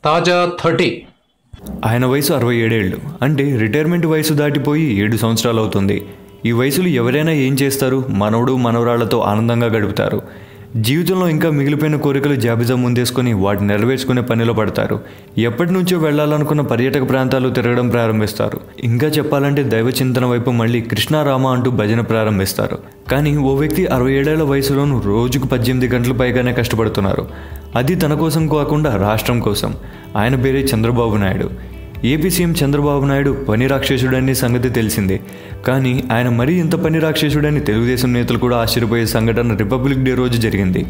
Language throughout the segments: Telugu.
తాజా 30. ఆయన వయసు 67 ఏళ్ళు, అంటే రిటైర్మెంట్ వయసు దాటిపోయి 7 సంవత్సరాలు అవుతుంది. ఈ వయసులో ఎవరైనా ఏం చేస్తారు? మనవడు మనవరాళ్లతో ఆనందంగా గడుపుతారు. జీవితంలో ఇంకా మిగిలిపోయిన కోరికలు జాబితా ముందేసుకొని వాటిని నెరవేర్చుకునే పనిలో పడతారు. ఎప్పటి నుంచో వెళ్లాలనుకున్న పర్యాటక ప్రాంతాలు తిరగడం ప్రారంభిస్తారు. ఇంకా చెప్పాలంటే దైవ చింతన వైపు మళ్ళీ కృష్ణారామ అంటూ భజన ప్రారంభిస్తారు. కానీ ఓ వ్యక్తి 67 ఏళ్ల వయసులోనూ రోజుకు 18 గంటలు పైగానే కష్టపడుతున్నారు. అది తన కోసం కాకుండా రాష్ట్రం కోసం. ఆయన పేరే చంద్రబాబు నాయుడు. ఏపీ సీఎం చంద్రబాబు నాయుడు పని రాక్షసుడని సంగతి తెలిసిందే. కానీ ఆయన మరీ ఇంత పని రాక్షసుడని తెలుగుదేశం నేతలు కూడా ఆశ్చర్యపోయే సంఘటన రిపబ్లిక్ డే రోజు జరిగింది.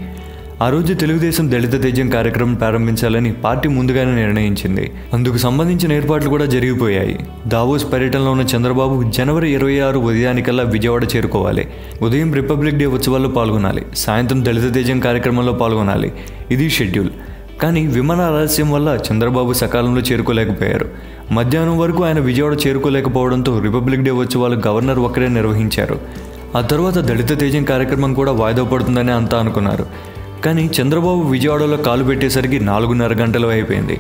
ఆ రోజు తెలుగుదేశం దళిత తేజం కార్యక్రమం ప్రారంభించాలని పార్టీ ముందుగానే నిర్ణయించింది. అందుకు సంబంధించిన ఏర్పాట్లు కూడా జరిగిపోయాయి. దావోస్ పర్యటనలో ఉన్న చంద్రబాబు జనవరి 26 ఉదయానికల్లా విజయవాడ చేరుకోవాలి. ఉదయం రిపబ్లిక్ డే ఉత్సవాల్లో పాల్గొనాలి. సాయంత్రం దళిత తేజం కార్యక్రమంలో పాల్గొనాలి. ఇది షెడ్యూల్. కానీ విమాన ఆలస్యం వల్ల చంద్రబాబు సకాలంలో చేరుకోలేకపోయారు. మధ్యాహ్నం వరకు ఆయన విజయవాడ చేరుకోలేకపోవడంతో రిపబ్లిక్ డే ఉత్సవాలు గవర్నర్ ఒక్కరే నిర్వహించారు. ఆ తర్వాత దళిత తేజం కార్యక్రమం కూడా వాయిదా పడుతుందని అంతా అనుకున్నారు. కానీ చంద్రబాబు విజయవాడలో కాలు పెట్టేసరికి 4:30 గంటలు అయిపోయింది.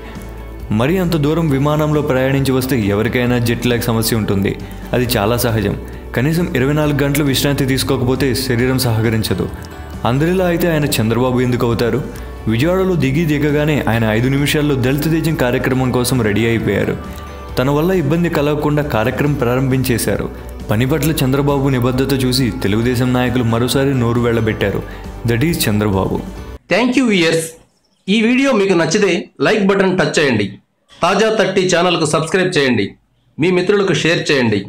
మరీ అంత దూరం విమానంలో ప్రయాణించి వస్తే ఎవరికైనా జెట్ లాగ్ సమస్య ఉంటుంది. అది చాలా సహజం. కనీసం 24 గంటలు విశ్రాంతి తీసుకోకపోతే శరీరం సహకరించదు. అందరిలా అయితే ఆయన చంద్రబాబు ఎందుకు అవుతారు? విజయవాడలో దిగగానే ఆయన 5 నిమిషాల్లో దళిత తేజం కార్యక్రమం కోసం రెడీ అయిపోయారు. తన వల్ల ఇబ్బంది కలగకుండా కార్యక్రమం ప్రారంభించేశారు. పని పట్ల చంద్రబాబు నిబద్ధత చూసి తెలుగుదేశం నాయకులు మరోసారి నోరు వెళ్ళబెట్టారు. That is Chandrababu. Thank you viewers. ఈ వీడియో మీకు నచ్చితే లైక్ బటన్ టచ్ చేయండి. తాజా 30 ఛానల్కు సబ్స్క్రైబ్ చేయండి. మీ మిత్రులకు షేర్ చేయండి.